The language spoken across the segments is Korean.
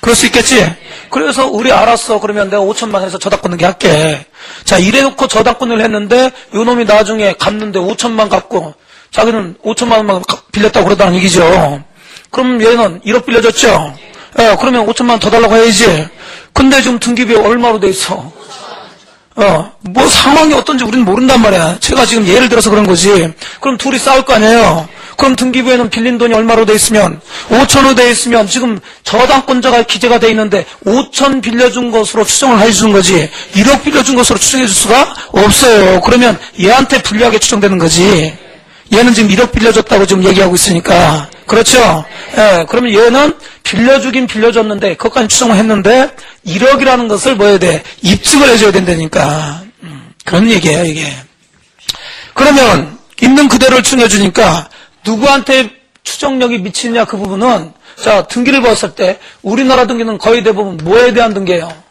그럴 수 있겠지? 그래서 우리 알았어. 그러면 내가 5천만 해서 저당 끊는 게 할게. 자, 이래놓고 저당 끊을 했는데 요 놈이 나중에 갚는데 5천만 갚고 자기는 5천만 원만 빌렸다고 그러다는 얘기죠. 그럼 얘는 1억 빌려줬죠? 예, 그러면 5천만 원 더 달라고 해야지. 근데 지금 등기부에 얼마로 돼 있어? 뭐 상황이 어떤지 우리는 모른단 말이야. 제가 지금 예를 들어서 그런 거지. 그럼 둘이 싸울 거 아니에요? 그럼 등기부에는 빌린 돈이 얼마로 돼 있으면 5천으로 돼 있으면 지금 저당권자가 기재가 돼 있는데 5천 빌려준 것으로 추정을 해주는 거지 1억 빌려준 것으로 추정해 줄 수가 없어요. 그러면 얘한테 불리하게 추정되는 거지. 얘는 지금 1억 빌려줬다고 지금 얘기하고 있으니까. 그렇죠? 예, 그러면 얘는 빌려주긴 빌려줬는데 그것까지 추정을 했는데 1억이라는 것을 뭐 해야 돼? 입증을 해줘야 된다니까. 그런 얘기예요, 이게. 그러면 있는 그대로를 추정해 주니까 누구한테 추정력이 미치느냐 그 부분은 자, 등기를 봤을 때 우리나라 등기는 거의 대부분 뭐에 대한 등기예요?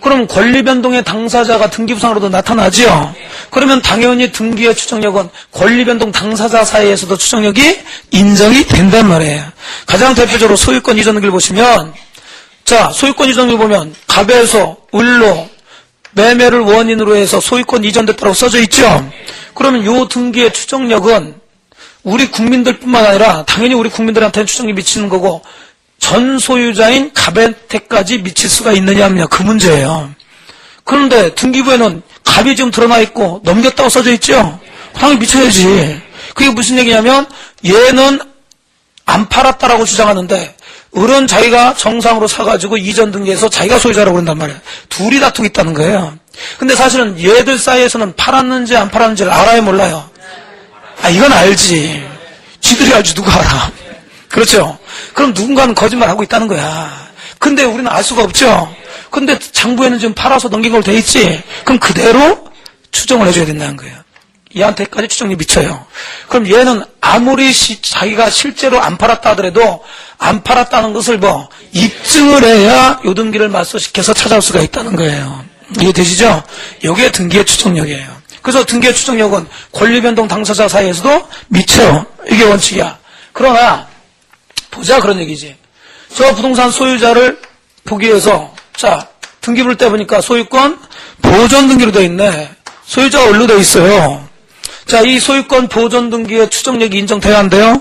그럼 권리변동의 당사자가 등기부상으로도 나타나죠? 그러면 당연히 등기의 추정력은 권리변동 당사자 사이에서도 추정력이 인정이 된단 말이에요. 가장 대표적으로 소유권 이전 등기를 보시면 자, 소유권 이전 등기를 보면 갑에서 을로 매매를 원인으로 해서 소유권 이전됐다고 써져 있죠? 그러면 요 등기의 추정력은 우리 국민들뿐만 아니라 당연히 우리 국민들한테는 추정이 미치는 거고 전 소유자인 갑한테까지 미칠 수가 있느냐 하면 그 문제예요. 그런데 등기부에는 갑이 지금 드러나 있고 넘겼다고 써져 있죠? 당연히 미쳐야지. 그게 무슨 얘기냐면 얘는 안 팔았다라고 주장하는데 을은 자기가 정상으로 사가지고 이전 등기해서 자기가 소유자라고 그런단 말이에요. 둘이 다투고 있다는 거예요. 근데 사실은 얘들 사이에서는 팔았는지 안 팔았는지를 알아요, 몰라요? 이건 알지. 지들이 알지 누가 알아. 그렇죠? 그럼 누군가는 거짓말하고 있다는 거야. 근데 우리는 알 수가 없죠? 근데 장부에는 지금 팔아서 넘긴 걸로 돼 있지? 그럼 그대로 추정을 해줘야 된다는 거예요. 얘한테까지 추정이 미쳐요. 그럼 얘는 아무리 자기가 실제로 안 팔았다 하더라도 안 팔았다는 것을 뭐 입증을 해야 요 등기를 맞소시켜서 찾아올 수가 있다는 거예요. 이해되시죠? 이게 등기의 추정력이에요. 그래서 등기의 추정력은 권리변동 당사자 사이에서도 미쳐. 이게 원칙이야. 그러나 보자 그런 얘기지. 저 부동산 소유자를 보기 위해서 자 등기부를 떼보니까 소유권 보존 등기로 되어 있네. 소유자가 을로 되어 있어요. 자, 이 소유권 보존 등기의 추정력이 인정돼야 한대요.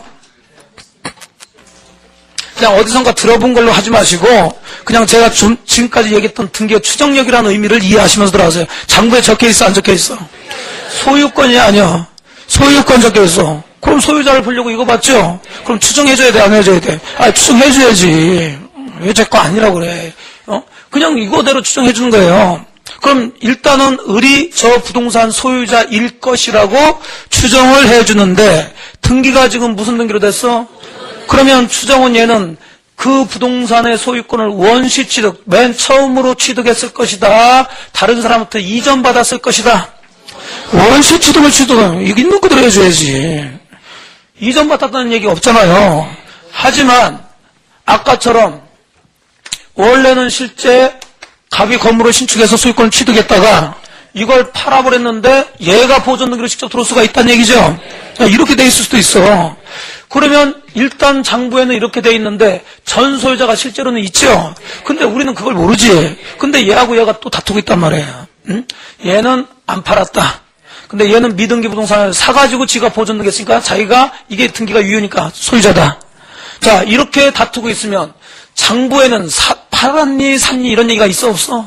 그냥 어디선가 들어본 걸로 하지 마시고 그냥 제가 지금까지 얘기했던 등기의 추정력이라는 의미를 이해하시면서 들어가세요. 장부에 적혀 있어 안 적혀 있어? 소유권이 아니야. 소유권 적혀 있어. 그럼 소유자를 보려고 이거 봤죠? 그럼 추정해줘야 돼, 안 해줘야 돼? 추정해줘야지. 왜 제 거 아니라고 그래? 그냥 이거대로 추정해주는 거예요. 그럼 일단은 을이 저 부동산 소유자일 것이라고 추정을 해주는데 등기가 지금 무슨 등기로 됐어? 그러면 추정은 얘는 그 부동산의 소유권을 원시 취득, 맨 처음으로 취득했을 것이다. 다른 사람한테 이전받았을 것이다. 원시 취득을 이거 있는 그대로 해줘야지. 이전받았다는 얘기 없잖아요. 하지만 아까처럼 원래는 실제 갑이 건물을 신축해서 소유권을 취득했다가 이걸 팔아버렸는데 얘가 보존등기로 직접 들어올 수가 있다는 얘기죠. 이렇게 돼 있을 수도 있어. 그러면 일단 장부에는 이렇게 돼 있는데 전 소유자가 실제로는 있죠. 근데 우리는 그걸 모르지. 근데 얘하고 얘가 또 다투고 있단 말이에요. 응? 얘는 안 팔았다. 근데 얘는 미등기 부동산을 사가지고 지가 보존등기 했으니까 자기가 이게 등기가 유효니까 소유자다. 자, 이렇게 다투고 있으면 장부에는 팔았니 샀니 이런 얘기가 있어 없어?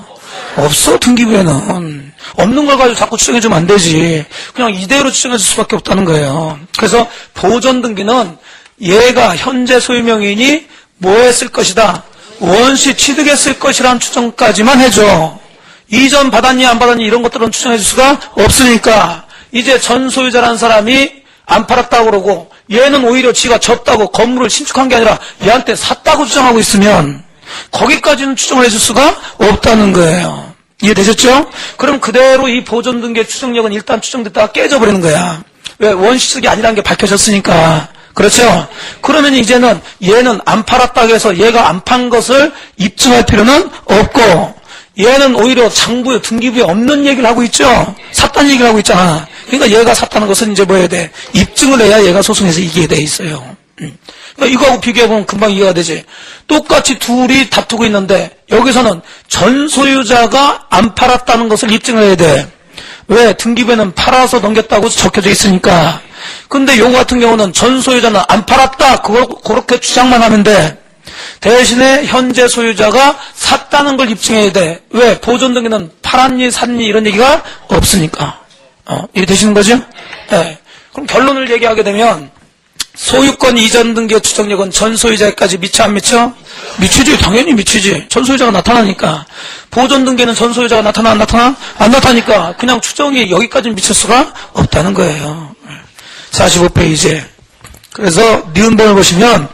없어. 등기부에는 없는 걸 가지고 자꾸 추정해주면 안 되지. 그냥 이대로 추정해줄 수밖에 없다는 거예요. 그래서 보존등기는 얘가 현재 소유명의인이 뭐 했을 것이다, 원시 취득했을 것이라는 추정까지만 해줘. 이전 받았니 안 받았니 이런 것들은 추정해줄 수가 없으니까 이제 전 소유자라는 사람이 안 팔았다고 그러고 얘는 오히려 지가 졌다고 건물을 신축한 게 아니라 얘한테 샀다고 주장하고 있으면 거기까지는 추정을 해줄 수가 없다는 거예요. 이해되셨죠? 그럼 그대로 이 보존등기의 추정력은 일단 추정됐다가 깨져버리는 거야. 왜? 원시득이 아니라는 게 밝혀졌으니까. 그렇죠? 그러면 이제는 얘는 안 팔았다고 해서 얘가 안 판 것을 입증할 필요는 없고 얘는 오히려 장부에 등기부에 없는 얘기를 하고 있죠. 샀다는 얘기를 하고 있잖아. 그러니까 얘가 샀다는 것은 이제 뭐 해야 돼? 입증을 해야 얘가 소송에서 이기게 돼 있어요. 이거하고 비교해보면 금방 이해가 되지. 똑같이 둘이 다투고 있는데 여기서는 전 소유자가 안 팔았다는 것을 입증해야 돼. 왜? 등기부에는 팔아서 넘겼다고 적혀져 있으니까. 근데 요거 같은 경우는 전 소유자는 안 팔았다 그렇게 주장만 하면 돼. 대신에 현재 소유자가 샀다는 걸 입증해야 돼. 왜? 보존등기는 팔았니 샀니 이런 얘기가 없으니까. 이해되시는 거죠? 네. 그럼 결론을 얘기하게 되면 소유권 이전 등기의 추정력은 전 소유자에까지 미쳐 안 미쳐? 미치지. 당연히 미치지. 전 소유자가 나타나니까. 보존 등기는 전 소유자가 나타나 안 나타나? 안 나타나니까 그냥 추정이 여기까지 미칠 수가 없다는 거예요. 45페이지에. 그래서 니은번을 보시면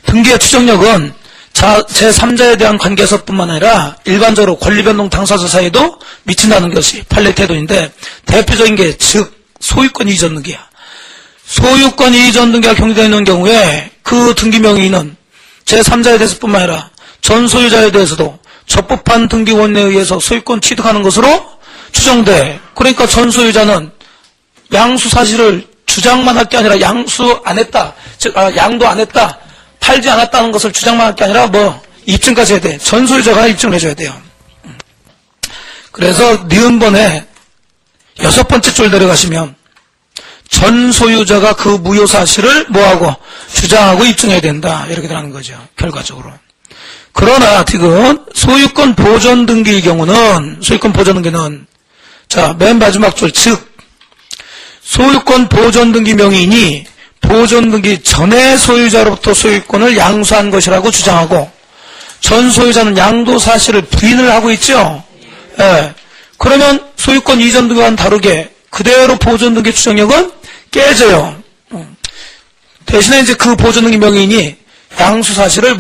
등기의 추정력은 제3자에 대한 관계에서뿐만 아니라 일반적으로 권리변동 당사자 사이에도 미친다는 것이 판례 태도인데 대표적인 게 즉 소유권 이전 등기야. 소유권 이전 등기가 경리되어 있는 경우에 그 등기 명의인은 제3자에 대해서뿐만 아니라 전 소유자에 대해서도 적법한 등기 원리에 의해서 소유권 취득하는 것으로 추정돼. 그러니까 전 소유자는 양수 사실을 주장만 할 게 아니라 양수 안 했다. 즉 양도 안 했다. 팔지 않았다는 것을 주장만 할 게 아니라 입증까지 해야 돼. 전 소유자가 입증을 해줘야 돼요. 그래서 니은번에 6번째 줄 내려가시면 전 소유자가 그 무효 사실을 뭐하고 주장하고 입증해야 된다. 이렇게 들어가는 거죠. 결과적으로. 그러나 지금 소유권 보존 등기의 경우는 자, 맨 마지막 줄 즉 소유권 보존 등기 명의인이 보존 등기 전에 소유자로부터 소유권을 양수한 것이라고 주장하고 전 소유자는 양도 사실을 부인을 하고 있죠. 예. 그러면 소유권 이전 등기와는 다르게 그대로 보존 등기 추정력은 깨져요. 대신에 이제 그 보존 등기 명의인이 양수 사실을